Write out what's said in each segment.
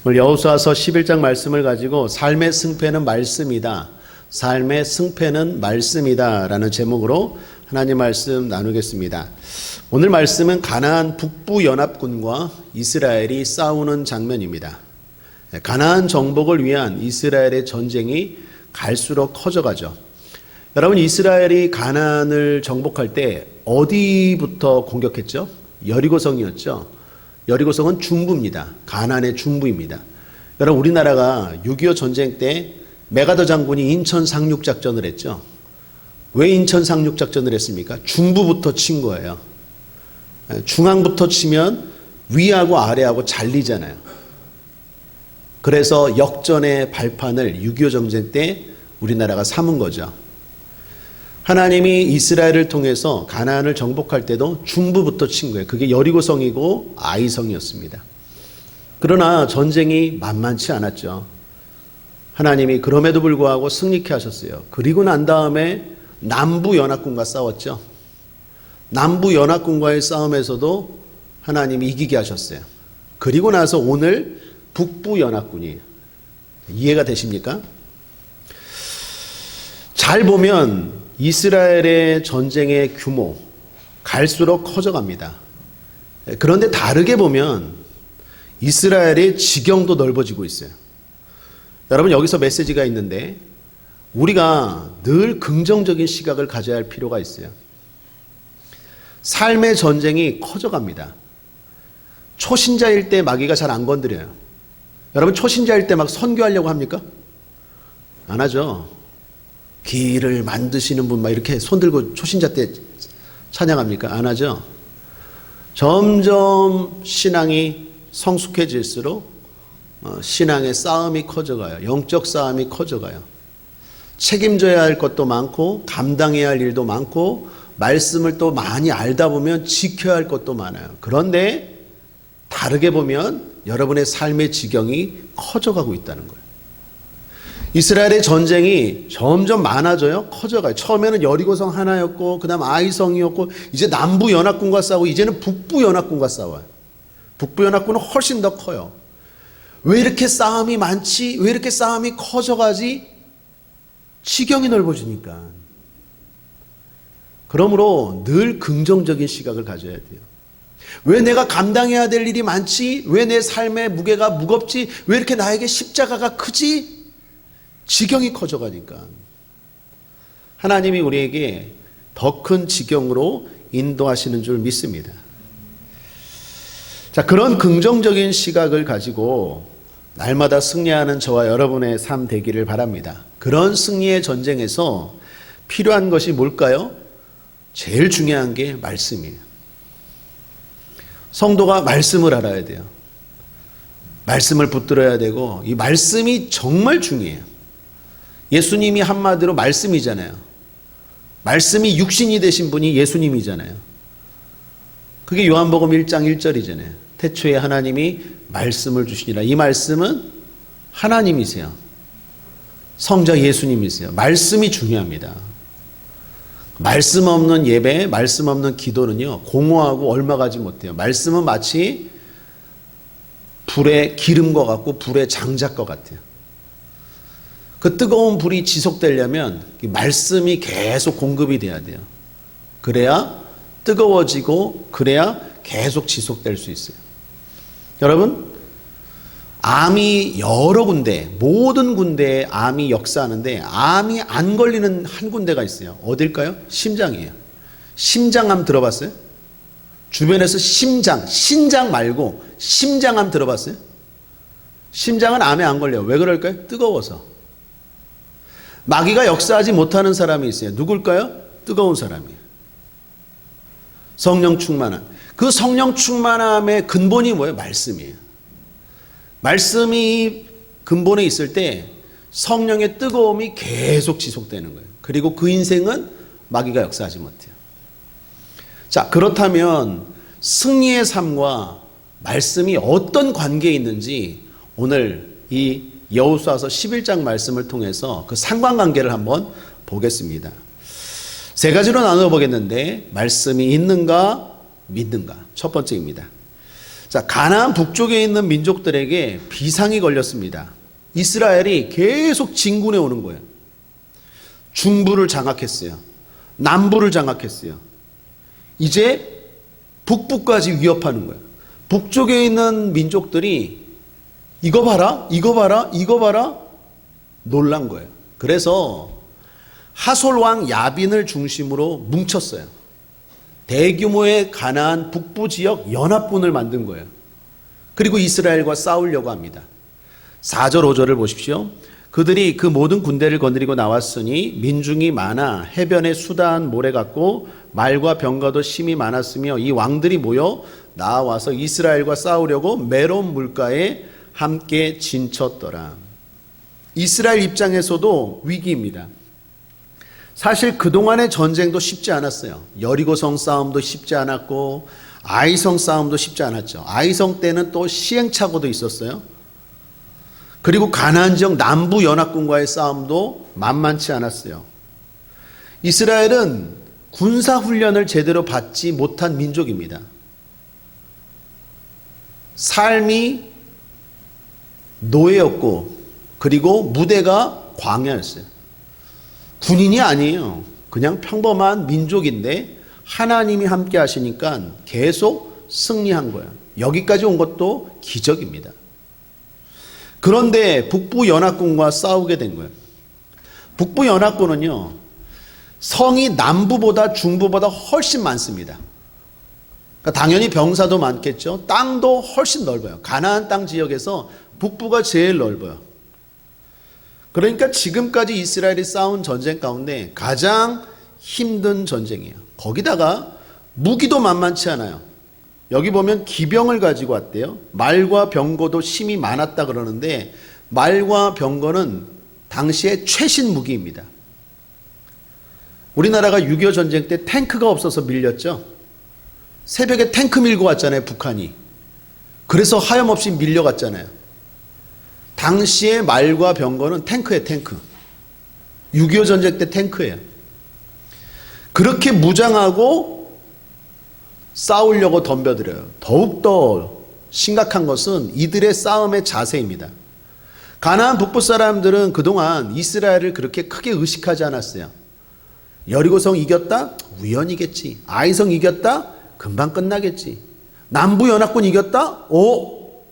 오늘 여호수아서 11장 말씀을 가지고 삶의 승패는 말씀이다. 삶의 승패는 말씀이다 라는 제목으로 하나님 말씀 나누겠습니다. 오늘 말씀은 가나안 북부 연합군과 이스라엘이 싸우는 장면입니다. 가나안 정복을 위한 이스라엘의 전쟁이 갈수록 커져가죠. 여러분, 이스라엘이 가나안을 정복할 때 어디부터 공격했죠? 여리고성이었죠. 여리고성은 중부입니다. 가나안의 중부입니다. 여러분, 우리나라가 6.25 전쟁 때 메가더 장군이 인천 상륙작전을 했죠. 왜 인천 상륙작전을 했습니까? 중부부터 친 거예요. 중앙부터 치면 위하고 아래하고 잘리잖아요. 그래서 역전의 발판을 6.25 전쟁 때 우리나라가 삼은 거죠. 하나님이 이스라엘을 통해서 가나안을 정복할 때도 중부부터 친 거예요. 그게 여리고성이고 아이성이었습니다. 그러나 전쟁이 만만치 않았죠. 하나님이 그럼에도 불구하고 승리케 하셨어요. 그리고 난 다음에 남부 연합군과 싸웠죠. 남부 연합군과의 싸움에서도 하나님이 이기게 하셨어요. 그리고 나서 오늘 북부 연합군이에요. 이해가 되십니까? 잘 보면 이스라엘의 전쟁의 규모 갈수록 커져갑니다. 그런데 다르게 보면 이스라엘의 지경도 넓어지고 있어요. 여러분, 여기서 메시지가 있는데 우리가 늘 긍정적인 시각을 가져야 할 필요가 있어요. 삶의 전쟁이 커져갑니다. 초신자일 때 마귀가 잘 안 건드려요. 여러분, 초신자일 때 막 선교하려고 합니까? 안 하죠. 길을 만드시는 분 막 이렇게 손 들고 초신자 때 찬양합니까? 안 하죠. 점점 신앙이 성숙해질수록 신앙의 싸움이 커져가요. 영적 싸움이 커져가요. 책임져야 할 것도 많고 감당해야 할 일도 많고 말씀을 또 많이 알다 보면 지켜야 할 것도 많아요. 그런데 다르게 보면 여러분의 삶의 지경이 커져가고 있다는 거예요. 이스라엘의 전쟁이 점점 많아져요. 커져가요. 처음에는 여리고성 하나였고 그 다음 아이성이었고 이제 남부 연합군과 싸우고 이제는 북부 연합군과 싸워요. 북부 연합군은 훨씬 더 커요. 왜 이렇게 싸움이 많지? 왜 이렇게 싸움이 커져가지? 지경이 넓어지니까. 그러므로 늘 긍정적인 시각을 가져야 돼요. 왜 내가 감당해야 될 일이 많지? 왜 내 삶의 무게가 무겁지? 왜 이렇게 나에게 십자가가 크지? 지경이 커져가니까. 하나님이 우리에게 더 큰 지경으로 인도하시는 줄 믿습니다. 자, 그런 긍정적인 시각을 가지고 날마다 승리하는 저와 여러분의 삶 되기를 바랍니다. 그런 승리의 전쟁에서 필요한 것이 뭘까요? 제일 중요한 게 말씀이에요. 성도가 말씀을 알아야 돼요. 말씀을 붙들어야 되고 이 말씀이 정말 중요해요. 예수님이 한마디로 말씀이잖아요. 말씀이 육신이 되신 분이 예수님이잖아요. 그게 요한복음 1장 1절이잖아요. 태초에 하나님이 말씀을 주시니라. 이 말씀은 하나님이세요. 성자 예수님이세요. 말씀이 중요합니다. 말씀 없는 예배, 말씀 없는 기도는요, 공허하고 얼마 가지 못해요. 말씀은 마치 불의 기름과 같고 불의 장작과 같아요. 그 뜨거운 불이 지속되려면 말씀이 계속 공급이 돼야 돼요. 그래야 뜨거워지고 그래야 계속 지속될 수 있어요. 여러분, 암이 여러 군데, 모든 군데에 암이 역사하는데 암이 안 걸리는 한 군데가 있어요. 어딜까요? 심장이에요. 심장암 들어봤어요? 주변에서 신장 말고 심장암 들어봤어요? 심장은 암에 안 걸려요. 왜 그럴까요? 뜨거워서. 마귀가 역사하지 못하는 사람이 있어요. 누굴까요? 뜨거운 사람이에요. 성령 충만함. 그 성령 충만함의 근본이 뭐예요? 말씀이에요. 말씀이 근본에 있을 때 성령의 뜨거움이 계속 지속되는 거예요. 그리고 그 인생은 마귀가 역사하지 못해요. 자, 그렇다면 승리의 삶과 말씀이 어떤 관계에 있는지 오늘 이 여호수아서 11장 말씀을 통해서 그 상관관계를 한번 보겠습니다. 세 가지로 나눠 보겠는데 말씀이 있는가 믿는가 첫 번째입니다. 자, 가나안 북쪽에 있는 민족들에게 비상이 걸렸습니다. 이스라엘이 계속 진군해 오는 거예요. 중부를 장악했어요. 남부를 장악했어요. 이제 북부까지 위협하는 거예요. 북쪽에 있는 민족들이 이거 봐라, 이거 봐라, 이거 봐라 놀란 거예요. 그래서 하솔 왕 야빈을 중심으로 뭉쳤어요. 대규모의 가나안 북부 지역 연합군을 만든 거예요. 그리고 이스라엘과 싸우려고 합니다. 4절 5절을 보십시오. 그들이 그 모든 군대를 거느리고 나왔으니 민중이 많아 해변에 수다한 모래 같고 말과 병거도 심이 많았으며 이 왕들이 모여 나와서 이스라엘과 싸우려고 메론 물가에 함께 진쳤더라. 이스라엘 입장에서도 위기입니다. 사실 그동안의 전쟁도 쉽지 않았어요. 여리고성 싸움도 쉽지 않았고 아이성 싸움도 쉽지 않았죠. 아이성 때는 또 시행착오도 있었어요. 그리고 가나안 지역 남부 연합군과의 싸움도 만만치 않았어요. 이스라엘은 군사훈련을 제대로 받지 못한 민족입니다. 삶이 노예였고 그리고 무대가 광야였어요. 군인이 아니에요. 그냥 평범한 민족인데 하나님이 함께 하시니까 계속 승리한 거예요. 여기까지 온 것도 기적입니다. 그런데 북부 연합군과 싸우게 된 거예요. 북부 연합군은요, 성이 남부보다 중부보다 훨씬 많습니다. 그러니까 당연히 병사도 많겠죠. 땅도 훨씬 넓어요. 가나안 땅 지역에서 북부가 제일 넓어요. 그러니까 지금까지 이스라엘이 싸운 전쟁 가운데 가장 힘든 전쟁이에요. 거기다가 무기도 만만치 않아요. 여기 보면 기병을 가지고 왔대요. 말과 병거도 심이 많았다 그러는데 말과 병거는 당시의 최신 무기입니다. 우리나라가 6.25 전쟁 때 탱크가 없어서 밀렸죠. 새벽에 탱크 밀고 왔잖아요, 북한이. 그래서 하염없이 밀려갔잖아요. 당시의 말과 병거는 탱크예요, 탱크. 6.25 전쟁 때 탱크예요. 그렇게 무장하고 싸우려고 덤벼들어요. 더욱더 심각한 것은 이들의 싸움의 자세입니다. 가나안 북부 사람들은 그동안 이스라엘을 그렇게 크게 의식하지 않았어요. 여리고성 이겼다? 우연이겠지. 아이성 이겼다? 금방 끝나겠지. 남부 연합군 이겼다? 오!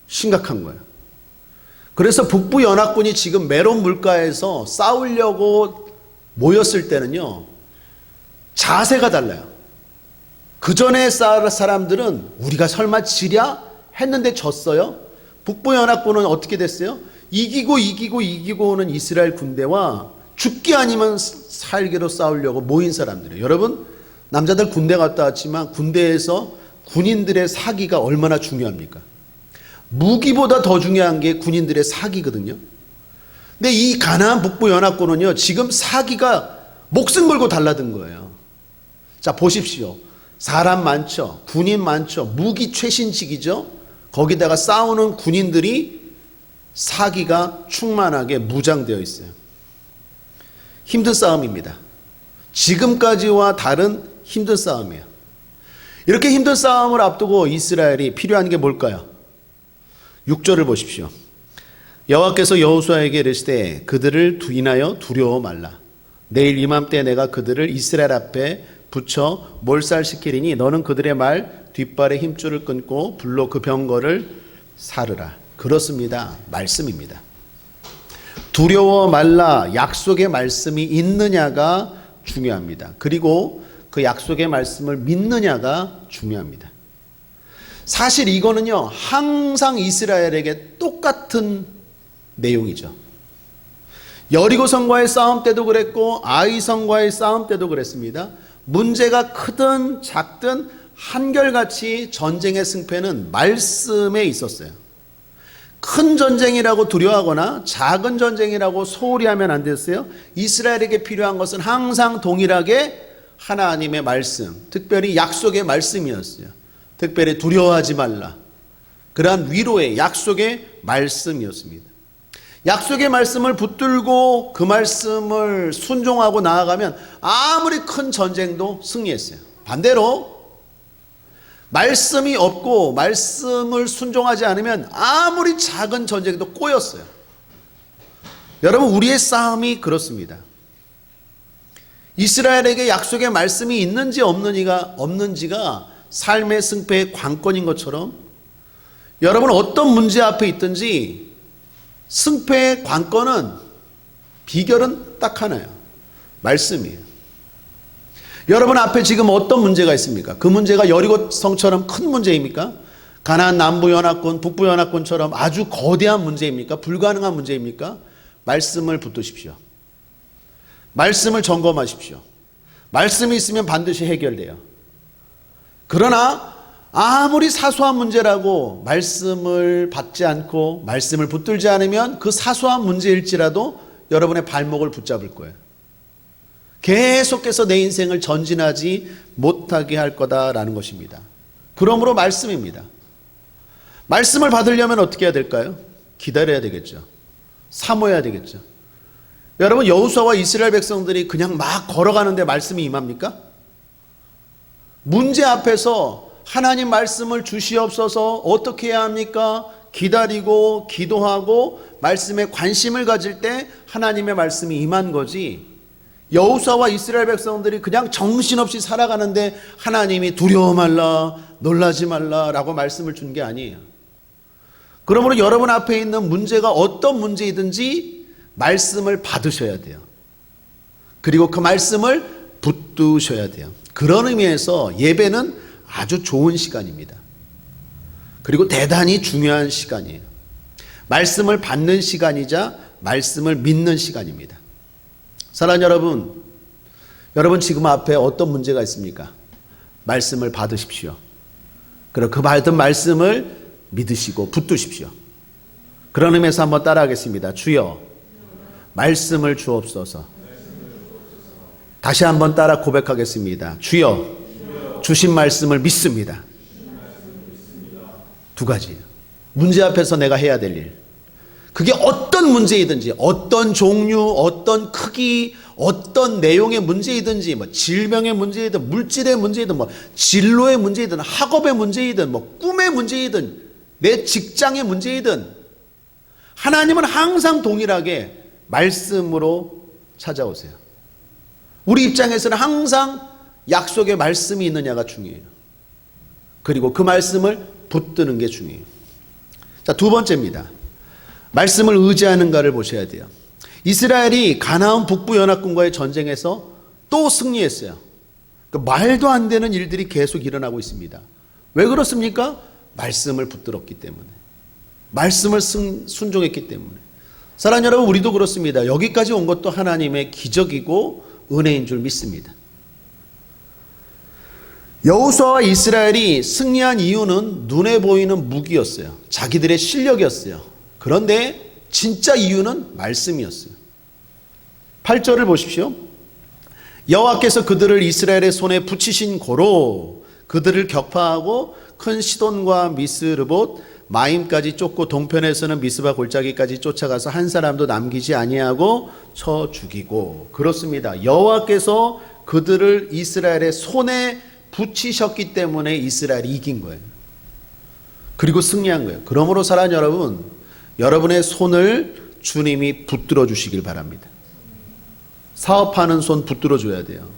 심각한 거예요. 그래서 북부 연합군이 지금 메론 물가에서 싸우려고 모였을 때는요, 자세가 달라요. 그 전에 사람들은 우리가 설마 지랴? 했는데 졌어요. 북부 연합군은 어떻게 됐어요? 이기고 오는 이스라엘 군대와 죽기 아니면 살기로 싸우려고 모인 사람들이에요. 여러분, 남자들 군대 갔다 왔지만 군대에서 군인들의 사기가 얼마나 중요합니까? 무기보다 더 중요한 게 군인들의 사기거든요. 근데 이 가나안 북부 연합군은요, 지금 사기가 목숨 걸고 달라든 거예요. 자, 보십시오. 사람 많죠. 군인 많죠. 무기 최신식이죠. 거기다가 싸우는 군인들이 사기가 충만하게 무장되어 있어요. 힘든 싸움입니다. 지금까지와 다른 힘든 싸움이에요. 이렇게 힘든 싸움을 앞두고 이스라엘이 필요한 게 뭘까요? 6절을 보십시오. 여호와께서 여호수아에게 이르시되 그들을 인하여 두려워 말라. 내일 이맘때 내가 그들을 이스라엘 앞에 붙여 몰살시키리니 너는 그들의 말 뒷발에 힘줄을 끊고 불로 그 병거를 사르라. 그렇습니다. 말씀입니다. 두려워 말라. 약속의 말씀이 있느냐가 중요합니다. 그리고 그 약속의 말씀을 믿느냐가 중요합니다. 사실 이거는요, 항상 이스라엘에게 똑같은 내용이죠. 여리고성과의 싸움 때도 그랬고 아이성과의 싸움 때도 그랬습니다. 문제가 크든 작든 한결같이 전쟁의 승패는 말씀에 있었어요. 큰 전쟁이라고 두려워하거나 작은 전쟁이라고 소홀히 하면 안 됐어요. 이스라엘에게 필요한 것은 항상 동일하게 하나님의 말씀, 특별히 약속의 말씀이었어요. 특별히 두려워하지 말라. 그러한 위로의 약속의 말씀이었습니다. 약속의 말씀을 붙들고 그 말씀을 순종하고 나아가면 아무리 큰 전쟁도 승리했어요. 반대로 말씀이 없고 말씀을 순종하지 않으면 아무리 작은 전쟁도 꼬였어요. 여러분, 우리의 싸움이 그렇습니다. 이스라엘에게 약속의 말씀이 있는지 없는지가 삶의 승패의 관건인 것처럼 여러분, 어떤 문제 앞에 있든지 승패의 관건은, 비결은 딱 하나예요. 말씀이에요. 여러분 앞에 지금 어떤 문제가 있습니까? 그 문제가 여리고 성처럼 큰 문제입니까? 가나안 남부 연합군, 북부 연합군처럼 아주 거대한 문제입니까? 불가능한 문제입니까? 말씀을 붙드십시오. 말씀을 점검하십시오. 말씀이 있으면 반드시 해결돼요. 그러나 아무리 사소한 문제라고 말씀을 받지 않고 말씀을 붙들지 않으면 그 사소한 문제일지라도 여러분의 발목을 붙잡을 거예요. 계속해서 내 인생을 전진하지 못하게 할 거다라는 것입니다. 그러므로 말씀입니다. 말씀을 받으려면 어떻게 해야 될까요? 기다려야 되겠죠. 사모해야 되겠죠. 여러분, 여호수아와 이스라엘 백성들이 그냥 막 걸어가는데 말씀이 임합니까? 문제 앞에서 하나님 말씀을 주시옵소서 어떻게 해야 합니까? 기다리고 기도하고 말씀에 관심을 가질 때 하나님의 말씀이 임한 거지, 여호수아와 이스라엘 백성들이 그냥 정신없이 살아가는데 하나님이 두려워 말라, 놀라지 말라라고 말씀을 준 게 아니에요. 그러므로 여러분 앞에 있는 문제가 어떤 문제이든지 말씀을 받으셔야 돼요. 그리고 그 말씀을 붙드셔야 돼요. 그런 의미에서 예배는 아주 좋은 시간입니다. 그리고 대단히 중요한 시간이에요. 말씀을 받는 시간이자 말씀을 믿는 시간입니다. 사랑하는 여러분, 여러분 지금 앞에 어떤 문제가 있습니까? 말씀을 받으십시오. 그리고 그 받은 말씀을 믿으시고 붙드십시오. 그런 의미에서 한번 따라하겠습니다. 주여, 말씀을 주옵소서. 다시 한번 따라 고백하겠습니다. 주여, 주신 말씀을 믿습니다. 두 가지예요. 문제 앞에서 내가 해야 될 일. 그게 어떤 문제이든지, 어떤 종류, 어떤 크기, 어떤 내용의 문제이든지, 뭐 질병의 문제이든, 물질의 문제이든, 뭐 진로의 문제이든, 학업의 문제이든, 뭐 꿈의 문제이든, 내 직장의 문제이든, 하나님은 항상 동일하게 말씀으로 찾아오세요. 우리 입장에서는 항상 약속의 말씀이 있느냐가 중요해요. 그리고 그 말씀을 붙드는 게 중요해요. 자, 두 번째입니다. 말씀을 의지하는가를 보셔야 돼요. 이스라엘이 가나안 북부 연합군과의 전쟁에서 또 승리했어요. 그러니까 말도 안 되는 일들이 계속 일어나고 있습니다. 왜 그렇습니까? 말씀을 붙들었기 때문에. 말씀을 순종했기 때문에. 사랑하는 여러분, 우리도 그렇습니다. 여기까지 온 것도 하나님의 기적이고 은혜인 줄 믿습니다. 여호수아와 이스라엘이 승리한 이유는 눈에 보이는 무기였어요. 자기들의 실력이었어요. 그런데 진짜 이유는 말씀이었어요. 8절을 보십시오. 여호와께서 그들을 이스라엘의 손에 붙이신 고로 그들을 격파하고 큰 시돈과 미스르봇 마임까지 쫓고 동편에서는 미스바 골짜기까지 쫓아가서 한 사람도 남기지 아니하고 쳐 죽이고. 그렇습니다. 여호와께서 그들을 이스라엘의 손에 붙이셨기 때문에 이스라엘이 이긴 거예요. 그리고 승리한 거예요. 그러므로 사랑하는 여러분, 여러분의 손을 주님이 붙들어 주시길 바랍니다. 사업하는 손 붙들어 줘야 돼요.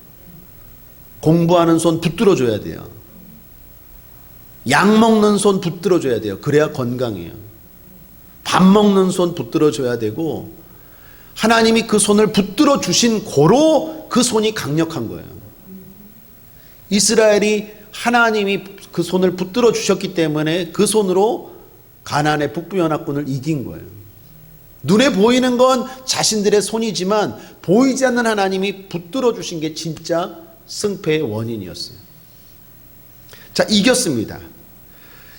공부하는 손 붙들어 줘야 돼요. 약 먹는 손 붙들어 줘야 돼요. 그래야 건강해요. 밥 먹는 손 붙들어 줘야 되고, 하나님이 그 손을 붙들어 주신 고로 그 손이 강력한 거예요. 이스라엘이 하나님이 그 손을 붙들어 주셨기 때문에 그 손으로 가나안의 북부 연합군을 이긴 거예요. 눈에 보이는 건 자신들의 손이지만 보이지 않는 하나님이 붙들어 주신 게 진짜 승패의 원인이었어요. 자, 이겼습니다.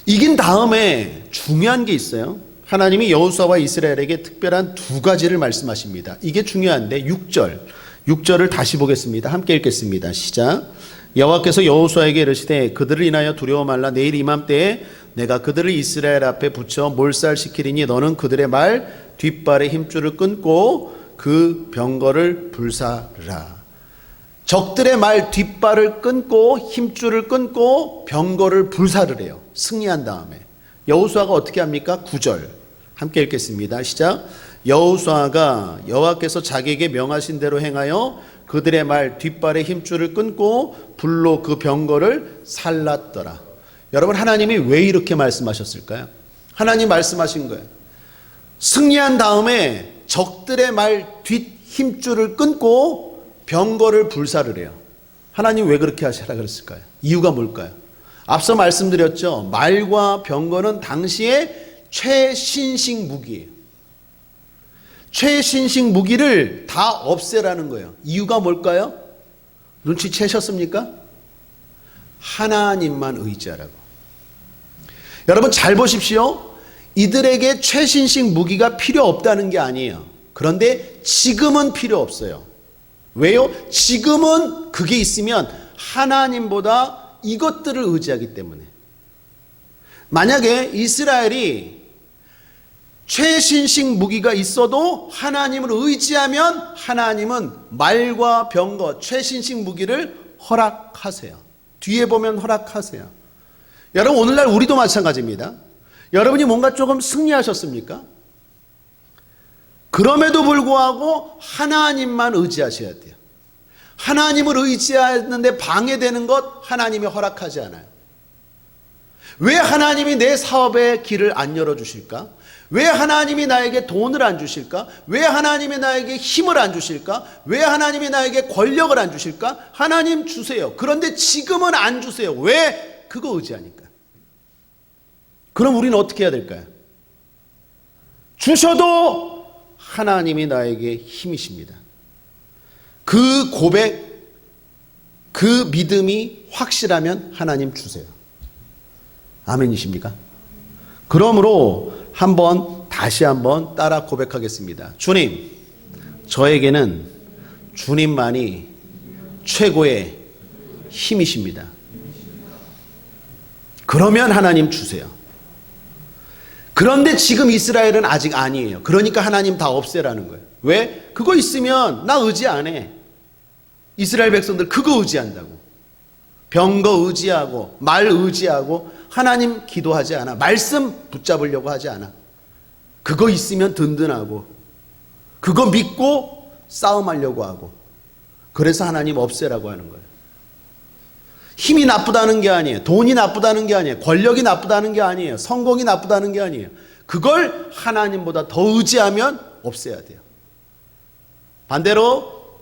이긴 다음에 중요한 게 있어요. 하나님이 여호수아와 이스라엘에게 특별한 두 가지를 말씀하십니다. 이게 중요한데 6절을 다시 보겠습니다. 함께 읽겠습니다. 시작. 여호와께서 여호수아에게 이르시되 그들을 인하여 두려워 말라. 내일 이맘때에 내가 그들을 이스라엘 앞에 붙여 몰살시키리니 너는 그들의 말 뒷발의 힘줄을 끊고 그 병거를 불사르라. 적들의 말 뒷발을 끊고 힘줄을 끊고 병거를 불사를 해요. 승리한 다음에 여호수아가 어떻게 합니까? 9절 함께 읽겠습니다. 시작. 여호수아가 여호와께서 자기에게 명하신 대로 행하여 그들의 말 뒷발의 힘줄을 끊고 불로 그 병거를 살랐더라. 여러분, 하나님이 왜 이렇게 말씀하셨을까요? 하나님 말씀하신 거예요. 승리한 다음에 적들의 말 뒷 힘줄을 끊고 병거를 불사를 해요. 하나님 왜 그렇게 하시라 그랬을까요? 이유가 뭘까요? 앞서 말씀드렸죠. 말과 병거는 당시에 최신식 무기예요. 최신식 무기를 다 없애라는 거예요. 이유가 뭘까요? 눈치채셨습니까? 하나님만 의지하라고. 여러분 잘 보십시오. 이들에게 최신식 무기가 필요 없다는 게 아니에요. 그런데 지금은 필요 없어요. 왜요? 지금은 그게 있으면 하나님보다 이것들을 의지하기 때문에. 만약에 이스라엘이 최신식 무기가 있어도 하나님을 의지하면 하나님은 말과 병거, 최신식 무기를 허락하세요. 뒤에 보면 허락하세요. 여러분, 오늘날 우리도 마찬가지입니다. 여러분이 뭔가 조금 승리하셨습니까? 그럼에도 불구하고 하나님만 의지하셔야 돼요. 하나님을 의지하는데 방해되는 것 하나님이 허락하지 않아요. 왜 하나님이 내 사업의 길을 안 열어주실까? 왜 하나님이 나에게 돈을 안 주실까? 왜 하나님이 나에게 힘을 안 주실까? 왜 하나님이 나에게 권력을 안 주실까? 하나님 주세요. 그런데 지금은 안 주세요. 왜? 그거 의지하니까. 그럼 우리는 어떻게 해야 될까요? 주셔도 하나님이 나에게 힘이십니다. 그 고백, 그 믿음이 확실하면 하나님 주세요. 아멘이십니까? 그러므로 다시 한번 따라 고백하겠습니다. 주님, 저에게는 주님만이 최고의 힘이십니다. 그러면 하나님 주세요. 그런데 지금 이스라엘은 아직 아니에요. 그러니까 하나님 다 없애라는 거예요. 왜? 그거 있으면 나 의지 안 해. 이스라엘 백성들 그거 의지한다고. 병거 의지하고 말 의지하고 하나님 기도하지 않아. 말씀 붙잡으려고 하지 않아. 그거 있으면 든든하고 그거 믿고 싸움하려고 하고. 그래서 하나님 없애라고 하는 거예요. 힘이 나쁘다는 게 아니에요. 돈이 나쁘다는 게 아니에요. 권력이 나쁘다는 게 아니에요. 성공이 나쁘다는 게 아니에요. 그걸 하나님보다 더 의지하면 없애야 돼요. 반대로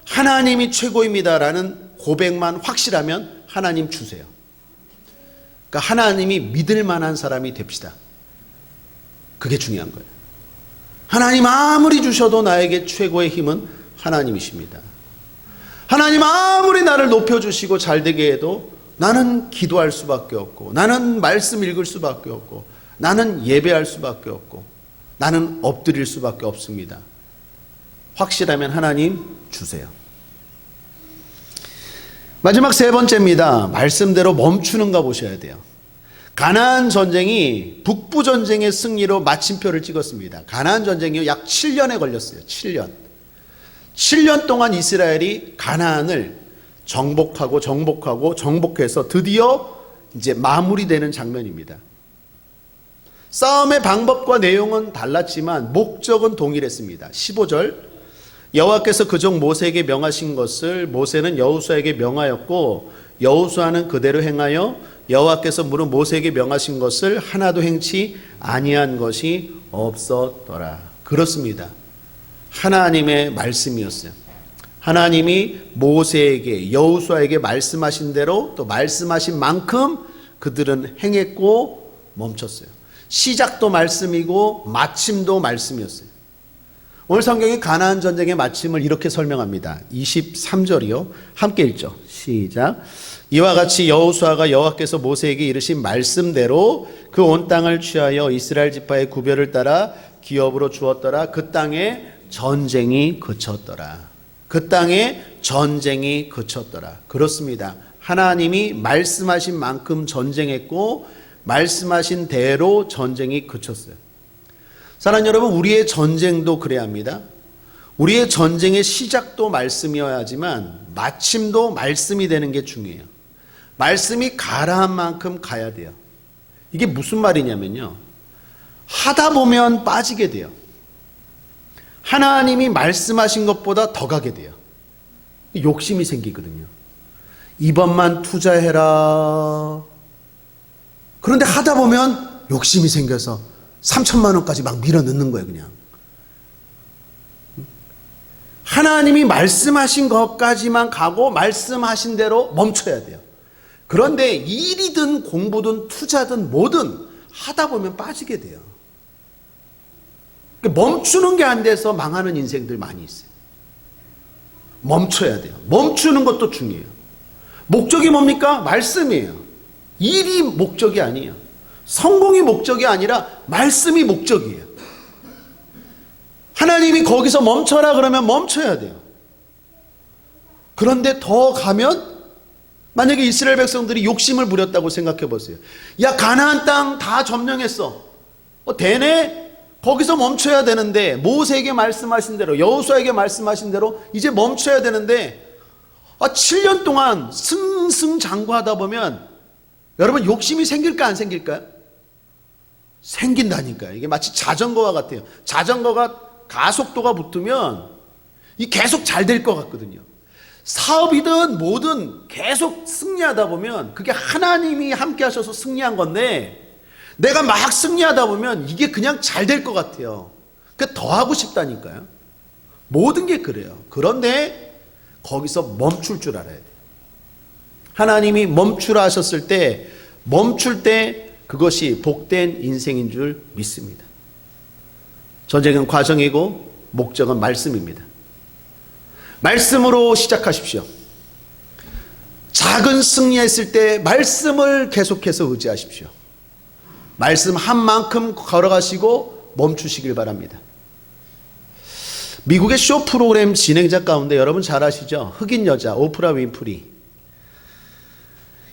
하나님이 최고입니다라는 고백만 확실하면 하나님 주세요. 그러니까 하나님이 믿을 만한 사람이 됩시다. 그게 중요한 거예요. 하나님 아무리 주셔도 나에게 최고의 힘은 하나님이십니다. 하나님 아무리 나를 높여주시고 잘되게 해도 나는 기도할 수밖에 없고 나는 말씀 읽을 수밖에 없고 나는 예배할 수밖에 없고 나는 엎드릴 수밖에 없습니다. 확실하면 하나님 주세요. 마지막 세 번째입니다. 말씀대로 멈추는가 보셔야 돼요. 가나안 전쟁이 북부 전쟁의 승리로 마침표를 찍었습니다. 가나안 전쟁이 약 7년에 걸렸어요. 7년 동안 이스라엘이 가나안을 정복해서 드디어 이제 마무리되는 장면입니다. 싸움의 방법과 내용은 달랐지만 목적은 동일했습니다. 15절 여호와께서 그종 모세에게 명하신 것을 모세는 여호수아에게 명하였고 여호수아는 그대로 행하여 여호와께서 물은 모세에게 명하신 것을 하나도 행치 아니한 것이 없었더라. 그렇습니다. 하나님의 말씀이었어요. 하나님이 모세에게 여호수아에게 말씀하신 대로 또 말씀하신 만큼 그들은 행했고 멈췄어요. 시작도 말씀이고 마침도 말씀이었어요. 오늘 성경이 가나안 전쟁의 마침을 이렇게 설명합니다. 23절이요. 함께 읽죠. 시작. 이와 같이 여호수아가 여호와께서 모세에게 이르신 말씀대로 그 온 땅을 취하여 이스라엘 지파의 구별을 따라 기업으로 주었더라. 그 땅에 전쟁이 그쳤더라. 그 땅에 전쟁이 그쳤더라. 그렇습니다. 하나님이 말씀하신 만큼 전쟁했고 말씀하신 대로 전쟁이 그쳤어요. 사랑하는 여러분, 우리의 전쟁도 그래야 합니다. 우리의 전쟁의 시작도 말씀이어야 하지만 마침도 말씀이 되는 게 중요해요. 말씀이 가라한 만큼 가야 돼요. 이게 무슨 말이냐면요, 하다 보면 빠지게 돼요. 하나님이 말씀하신 것보다 더 가게 돼요. 욕심이 생기거든요. 이번만 투자해라. 그런데 하다 보면 욕심이 생겨서 3천만 원까지 막 밀어넣는 거예요, 그냥. 하나님이 말씀하신 것까지만 가고 말씀하신 대로 멈춰야 돼요. 그런데 일이든 공부든 투자든 뭐든 하다 보면 빠지게 돼요. 멈추는 게 안 돼서 망하는 인생들 많이 있어요. 멈춰야 돼요. 멈추는 것도 중요해요. 목적이 뭡니까? 말씀이에요. 일이 목적이 아니에요. 성공이 목적이 아니라 말씀이 목적이에요. 하나님이 거기서 멈춰라 그러면 멈춰야 돼요. 그런데 더 가면, 만약에 이스라엘 백성들이 욕심을 부렸다고 생각해 보세요. 야, 가나안 땅 다 점령했어. 되네? 거기서 멈춰야 되는데, 모세에게 말씀하신 대로, 여호수아에게 말씀하신 대로 이제 멈춰야 되는데, 7년 동안 승승장구하다 보면 여러분 욕심이 생길까 안 생길까요? 생긴다니까요. 이게 마치 자전거와 같아요. 자전거가 가속도가 붙으면 이 계속 잘 될 것 같거든요. 사업이든 뭐든 계속 승리하다 보면 그게 하나님이 함께 하셔서 승리한 건데, 내가 막 승리하다 보면 이게 그냥 잘 될 것 같아요. 그러니까 더 하고 싶다니까요. 모든 게 그래요. 그런데 거기서 멈출 줄 알아야 돼요. 하나님이 멈추라 하셨을 때 멈출 때 그것이 복된 인생인 줄 믿습니다. 전쟁은 과정이고 목적은 말씀입니다. 말씀으로 시작하십시오. 작은 승리했을 때 말씀을 계속해서 의지하십시오. 말씀 한 만큼 걸어가시고 멈추시길 바랍니다. 미국의 쇼 프로그램 진행자 가운데 여러분 잘 아시죠? 흑인 여자 오프라 윈프리.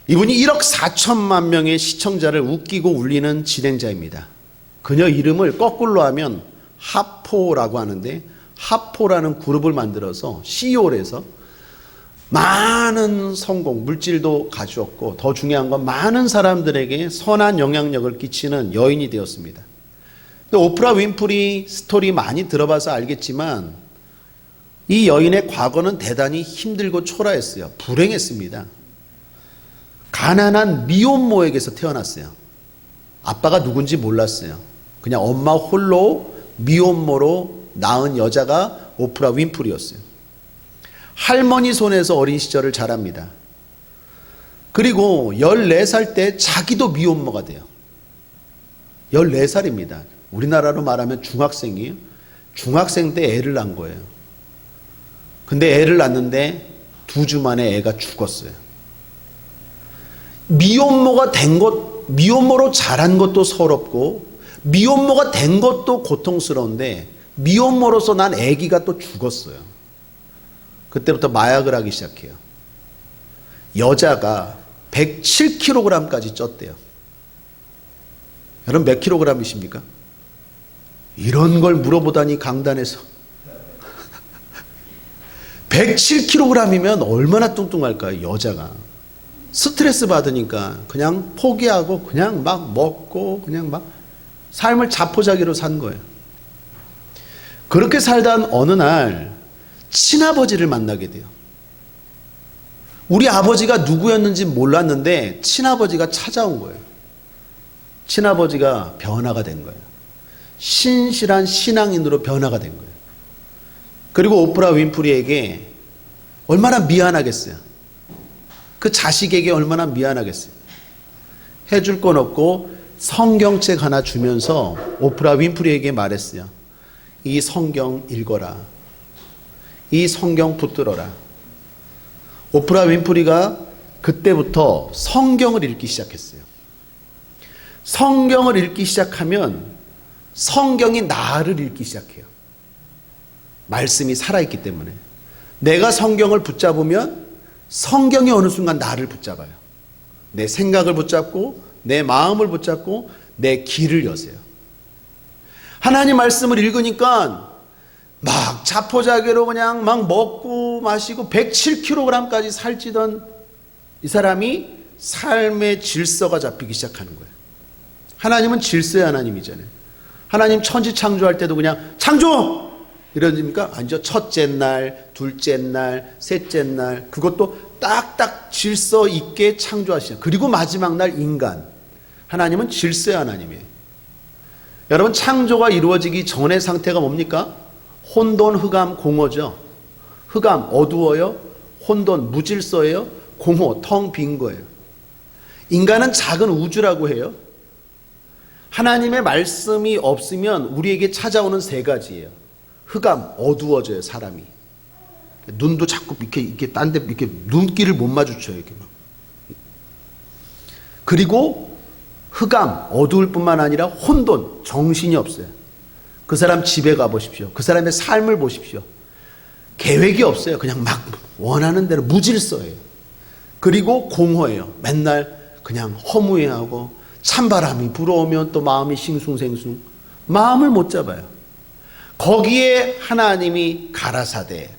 이분이 1억 4천만 명의 시청자를 웃기고 울리는 진행자입니다. 그녀 이름을 거꾸로 하면 하포라고 하는데, 하포라는 그룹을 만들어서 CEO를 해서 많은 성공, 물질도 가져왔고 더 중요한 건 많은 사람들에게 선한 영향력을 끼치는 여인이 되었습니다. 오프라 윈프리 스토리 많이 들어봐서 알겠지만 이 여인의 과거는 대단히 힘들고 초라했어요. 불행했습니다. 가난한 미혼모에게서 태어났어요. 아빠가 누군지 몰랐어요. 그냥 엄마 홀로 미혼모로 낳은 여자가 오프라 윈프리였어요. 할머니 손에서 어린 시절을 자랍니다. 그리고 14살 때 자기도 미혼모가 돼요. 14살입니다. 우리나라로 말하면 중학생이에요. 중학생 때 애를 낳은 거예요. 근데 애를 낳는데 2주 만에 애가 죽었어요. 미혼모가 된 것, 미혼모로 자란 것도 서럽고 미혼모가 된 것도 고통스러운데 미혼모로서 난 아기가 또 죽었어요. 그때부터 마약을 하기 시작해요. 여자가 107kg까지 쪘대요. 여러분 몇 킬로그램이십니까? 이런 걸 물어보다니 강단에서 107kg이면 얼마나 뚱뚱할까요? 여자가 스트레스 받으니까 그냥 포기하고 그냥 막 먹고 그냥 막 삶을 자포자기로 산 거예요. 그렇게 살던 어느 날 친아버지를 만나게 돼요. 우리 아버지가 누구였는지 몰랐는데 친아버지가 찾아온 거예요. 친아버지가 변화가 된 거예요. 신실한 신앙인으로 변화가 된 거예요. 그리고 오프라 윈프리에게 얼마나 미안하겠어요. 그 자식에게 얼마나 미안하겠어요. 해줄 건 없고 성경책 하나 주면서 오프라 윈프리에게 말했어요. 이 성경 읽어라. 이 성경 붙들어라. 오프라 윈프리가 그때부터 성경을 읽기 시작했어요. 성경을 읽기 시작하면 성경이 나를 읽기 시작해요. 말씀이 살아있기 때문에. 내가 성경을 붙잡으면 성경이 어느 순간 나를 붙잡아요. 내 생각을 붙잡고 내 마음을 붙잡고 내 길을 여세요. 하나님 말씀을 읽으니까 막 자포자기로 그냥 막 먹고 마시고 107kg까지 살찌던 이 사람이 삶의 질서가 잡히기 시작하는 거예요. 하나님은 질서의 하나님이잖아요. 하나님 천지 창조할 때도 그냥 창조! 이러십니까? 아니죠. 첫째 날, 둘째 날, 셋째 날, 그것도 딱딱 질서 있게 창조하시죠. 그리고 마지막 날 인간. 하나님은 질서의 하나님이에요. 여러분, 창조가 이루어지기 전의 상태가 뭡니까? 혼돈, 흑암, 공허죠. 흑암, 어두워요. 혼돈, 무질서예요. 공허, 텅 빈 거예요. 인간은 작은 우주라고 해요. 하나님의 말씀이 없으면 우리에게 찾아오는 세 가지예요. 흑암, 어두워져요, 사람이. 눈도 자꾸 이렇게 딴 데 이렇게 눈길을 못 마주쳐요, 이렇게 막. 그리고 흑암, 어두울 뿐만 아니라 혼돈, 정신이 없어요. 그 사람 집에 가보십시오. 그 사람의 삶을 보십시오. 계획이 없어요. 그냥 막 원하는 대로 무질서예요. 그리고 공허해요. 맨날 그냥 허무해하고 찬바람이 불어오면 또 마음이 싱숭생숭. 마음을 못 잡아요. 거기에 하나님이 가라사대.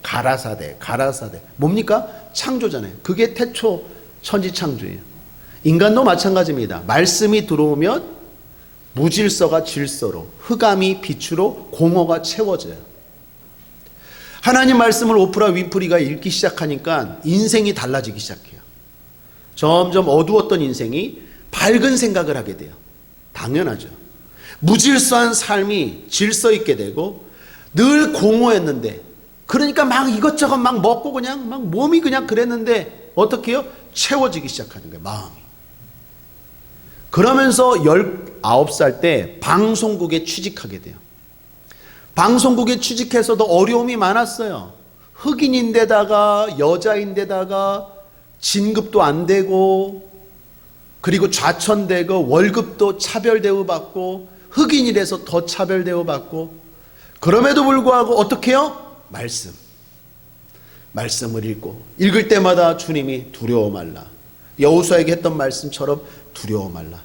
뭡니까? 창조잖아요. 그게 태초 천지창조예요. 인간도 마찬가지입니다. 말씀이 들어오면 무질서가 질서로, 흑암이 빛으로, 공허가 채워져요. 하나님 말씀을 오프라 윈프리가 읽기 시작하니까 인생이 달라지기 시작해요. 점점 어두웠던 인생이 밝은 생각을 하게 돼요. 당연하죠. 무질서한 삶이 질서 있게 되고 늘 공허했는데, 그러니까 막 이것저것 막 먹고 그냥 막 몸이 그냥 그랬는데 어떻게 해요? 채워지기 시작하는 거예요, 마음이. 그러면서 19살 때 방송국에 취직하게 돼요. 방송국에 취직해서도 어려움이 많았어요. 흑인인데다가 여자인데다가 진급도 안 되고, 그리고 좌천되고 월급도 차별 대우받고, 흑인이라서 더 차별 대우받고, 그럼에도 불구하고 어떻게 해요? 말씀을 읽고, 읽을 때마다 주님이 두려워 말라. 여호수아에게 했던 말씀처럼 두려워 말라.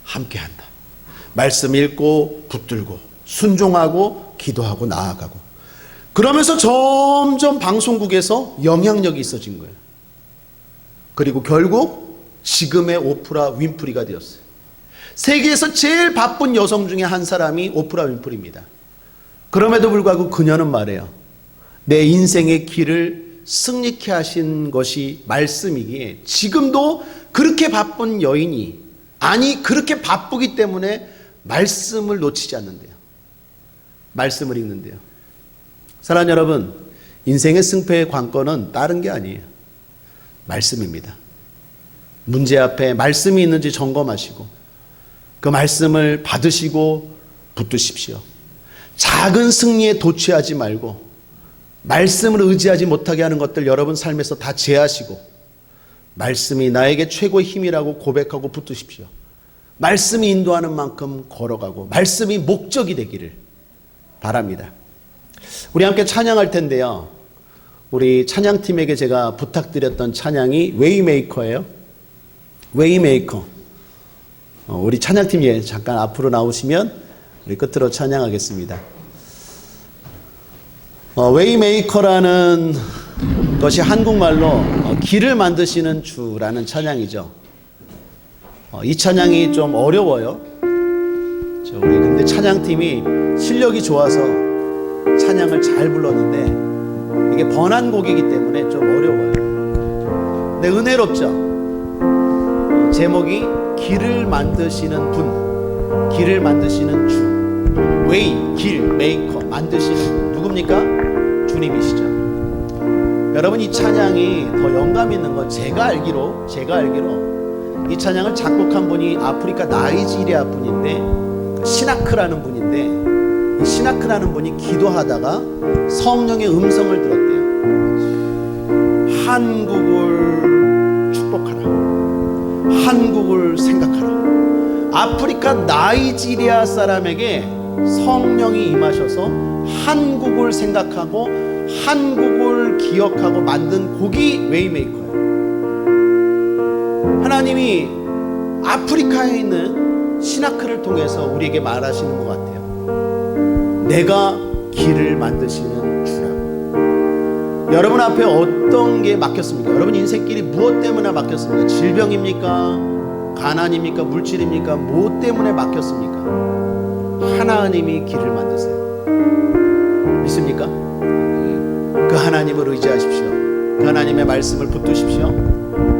함께한다. 말씀 읽고 붙들고 순종하고 기도하고 나아가고, 그러면서 점점 방송국에서 영향력이 있어진 거예요. 그리고 결국 지금의 오프라 윈프리가 되었어요. 세계에서 제일 바쁜 여성 중에 한 사람이 오프라 윈프리입니다. 그럼에도 불구하고 그녀는 말해요. 내 인생의 길을 승리케 하신 것이 말씀이기에 지금도 그렇게 바쁜 여인이, 아니 그렇게 바쁘기 때문에 말씀을 놓치지 않는데요. 말씀을 읽는데요. 사랑하는 여러분, 인생의 승패의 관건은 다른 게 아니에요. 말씀입니다. 문제 앞에 말씀이 있는지 점검하시고 그 말씀을 받으시고 붙드십시오. 작은 승리에 도취하지 말고 말씀을 의지하지 못하게 하는 것들 여러분 삶에서 다 제하시고 말씀이 나에게 최고의 힘이라고 고백하고 붙드십시오. 말씀이 인도하는 만큼 걸어가고 말씀이 목적이 되기를 바랍니다. 우리 함께 찬양할 텐데요. 우리 찬양팀에게 제가 부탁드렸던 찬양이 웨이메이커예요. 웨이메이커. 우리 찬양팀 잠깐 앞으로 나오시면 우리 끝으로 찬양하겠습니다. 웨이메이커라는 것이 한국말로 길을 만드시는 주라는 찬양이죠. 이 찬양이 좀 어려워요. 우리 근데 찬양팀이 실력이 좋아서 찬양을 잘 불렀는데 이게 번안 곡이기 때문에 좀 어려워요. 근데 은혜롭죠. 제목이 길을 만드시는 분, 길을 만드시는 주, 웨이, 길, 메이커, 만드시는 분. 누굽니까? 주님이시죠. 여러분, 이 찬양이 더 영감 있는 건 제가 알기로 이 찬양을 작곡한 분이 아프리카 나이지리아 분인데, 시나크라는 분인데, 이 시나크라는 분이 기도하다가 성령의 음성을 들었대요. 한국을 축복하라. 한국을 생각하라. 아프리카 나이지리아 사람에게 성령이 임하셔서 한국을 생각하고 한국을 기억하고 만든 곡이 웨이메이커예요. 하나님이 아프리카에 있는 시나크를 통해서 우리에게 말하시는 것 같아요. 내가 길을 만드시는 주라고. 여러분 앞에 어떤 게 막혔습니까? 여러분 인생길이 무엇 때문에 막혔습니까? 질병입니까? 가난입니까? 물질입니까? 무엇 때문에 막혔습니까? 하나님이 길을 만드세요. 믿습니까? 그 하나님을 의지하십시오. 그 하나님의 말씀을 붙드십시오.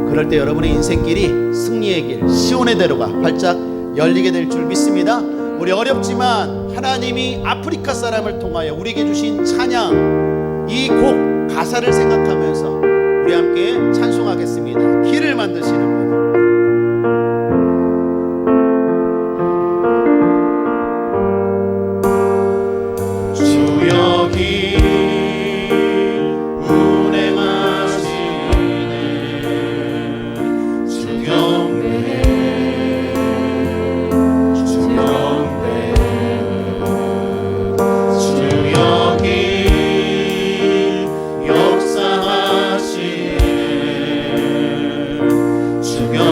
그럴 때 여러분의 인생길이 승리의 길, 시온의 대로가 활짝 열리게 될 줄 믿습니다. 우리 어렵지만 하나님이 아프리카 사람을 통하여 우리에게 주신 찬양, 이 곡 가사를 생각하면서 우리 함께 찬송하겠습니다. 길을 만드시는 분. 주여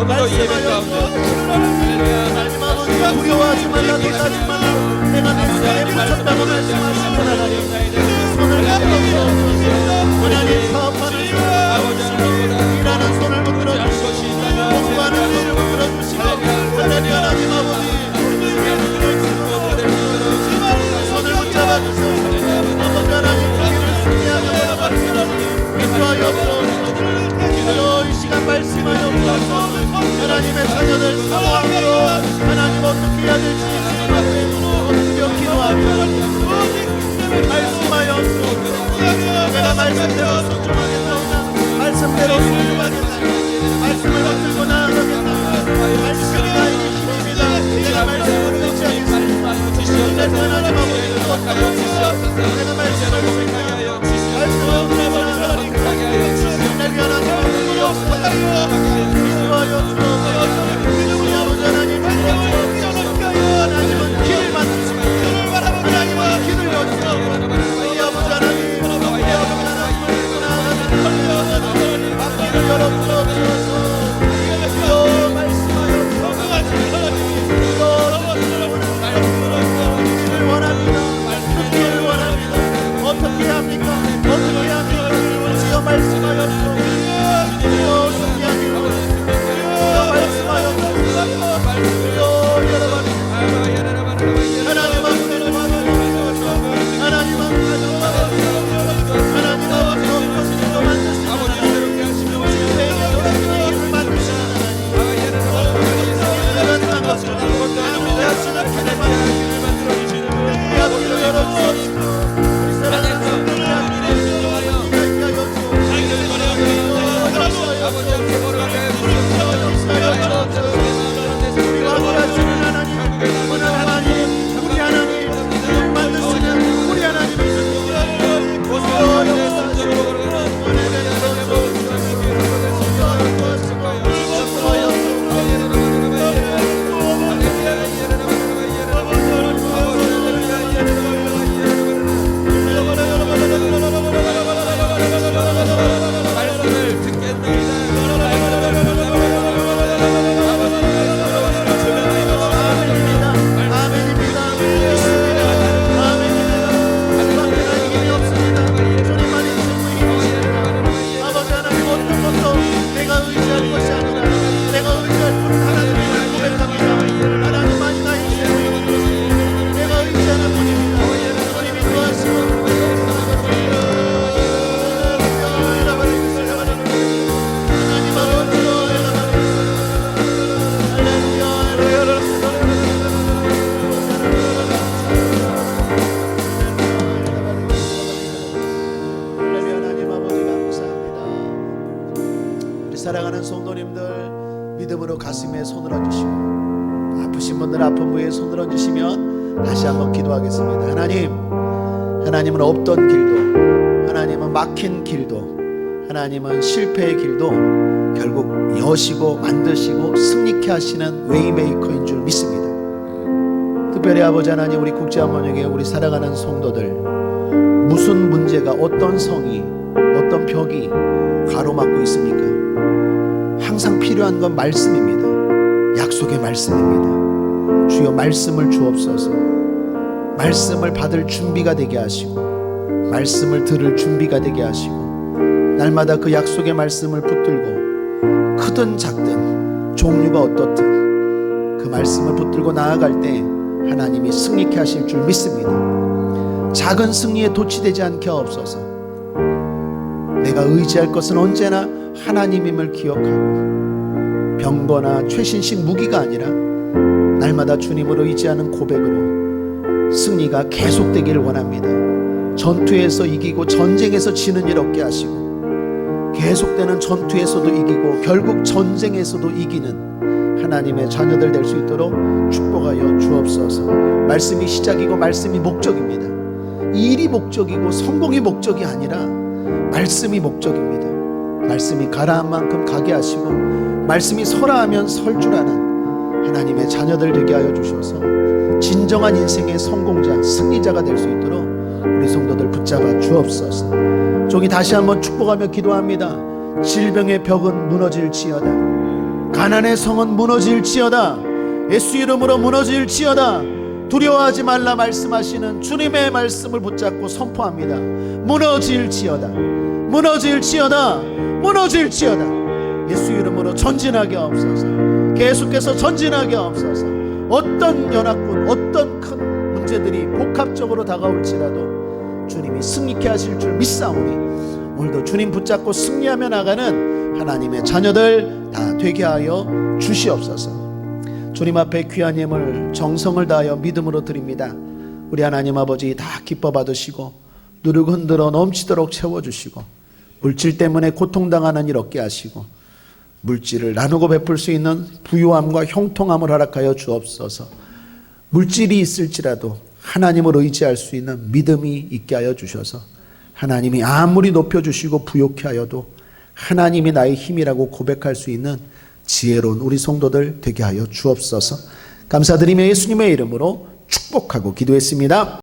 오늘도 예배 가운데 하나님 아버지 두려워하지 말라 놀라지 말라 내가 내 생에 붙였다고 말씀하시는 하나님 손을 붙들어주시옵소서 하나님 사업하는 일하는 손을 붙들어주시옵소서 공부하는 손을 붙들어주시고 하나님 아버지 손을 붙잡아주시옵소서 아버지 하나님 우리를 승리하며 걸어갑시다 인도하여옵소서 이 시간 말씀하여옵소서 하나님의 자녀들 사모함으로 하나님 어떻게 해야 될지 어떻게 기도하며 말씀하여옵소서 내가 말씀대로 순종하겠다 말씀대로 순종하겠다 말씀을 붙들고 나아가겠다 말씀이 나에게 힘입니다 내가 말씀을 의지하겠습니다 그래서 하나님 아버지 내가 말씀을 의지하여 말씀을 붙들고 나아가니까 내게 하나님 아버지 인도하여옵소서 우리 아버지 하나님 하나님은 길을 만드십니다 하나님은 길을 여시옵소서 우리 아버지 하나님 우리 아버지 하나님을 나아가는 앞길을 열어주옵소서 주여 말씀하여옵소서 주여 원합니다 듣기를 원합니다 어떻게 합니까 어떻게 합니까 주여 말씀하여옵소서 주여 승리하기를 원합니다 주여 말씀하여옵소서 주여 열어갑니다 하나님 앞으로 하나님 앞으로 하나님 앞으로 것으로 만드시는 하나님 주님에게 돌아가는 길을 만드시는 하나님 그런 것을 하나님의 하시는 길을 만드시는 내 앞길을 열어주옵시고 우리 사랑하는 성도를 앞길에 인하게 하여주옵소서 우리와 함께하시는 하나님 오늘 하나님 우리 하나님 만드시는 우리 하나님을 사랑하는 성도님들 믿음으로 가슴에 손을 얹으시고 아프신 분들 아픈 부위에 손을 얹으시면 다시 한번 기도하겠습니다. 하나님은 없던 길도 하나님은 막힌 길도 하나님은 실패의 길도 결국 여시고 만드시고 승리케 하시는 웨이메이커인 줄 믿습니다. 특별히 아버지 하나님 우리 국제한번역에 우리 사랑하는 성도들 무슨 문제가 어떤 성이 어떤 벽이 가로막고 있습니까? 항상 필요한 건 말씀입니다. 약속의 말씀입니다. 주여 말씀을 주옵소서. 말씀을 받을 준비가 되게 하시고 말씀을 들을 준비가 되게 하시고 날마다 그 약속의 말씀을 붙들고 크든 작든 종류가 어떻든 그 말씀을 붙들고 나아갈 때 하나님이 승리케 하실 줄 믿습니다. 작은 승리에 도취되지 않게 하옵소서. 내가 의지할 것은 언제나 하나님임을 기억하고 병거나 최신식 무기가 아니라 날마다 주님으로 의지하는 고백으로 승리가 계속되기를 원합니다. 전투에서 이기고 전쟁에서 지는 일 없게 하시고 계속되는 전투에서도 이기고 결국 전쟁에서도 이기는 하나님의 자녀들 될 수 있도록 축복하여 주옵소서. 말씀이 시작이고 말씀이 목적입니다. 일이 목적이고 성공이 목적이 아니라 말씀이 목적입니다. 말씀이 가라 한 만큼 가게 하시고 말씀이 서라 하면 설 줄 아는 하나님의 자녀들 되게 하여 주셔서 진정한 인생의 성공자 승리자가 될 수 있도록 우리 성도들 붙잡아 주옵소서. 종이 다시 한번 축복하며 기도합니다. 질병의 벽은 무너질지어다. 가난의 성은 무너질지어다. 예수 이름으로 무너질지어다. 두려워하지 말라 말씀하시는 주님의 말씀을 붙잡고 선포합니다. 무너질지어다. 무너질지어다. 무너질지어다. 예수 이름으로 전진하게 하옵소서. 계속해서 전진하게 하옵소서. 어떤 연합군, 어떤 큰 문제들이 복합적으로 다가올지라도 주님이 승리케 하실 줄 믿사오니 오늘도 주님 붙잡고 승리하며 나가는 하나님의 자녀들 다 되게 하여 주시옵소서. 주님 앞에 귀한 예물 정성을 다하여 믿음으로 드립니다. 우리 하나님 아버지 다 기뻐 받으시고 누르고 흔들어 넘치도록 채워주시고 물질 때문에 고통당하는 일 없게 하시고 물질을 나누고 베풀 수 있는 부유함과 형통함을 허락하여 주옵소서. 물질이 있을지라도 하나님을 의지할 수 있는 믿음이 있게 하여 주셔서 하나님이 아무리 높여주시고 부욕케 하여도 하나님이 나의 힘이라고 고백할 수 있는 지혜로운 우리 성도들 되게 하여 주옵소서. 감사드리며 예수님의 이름으로 축복하고 기도했습니다.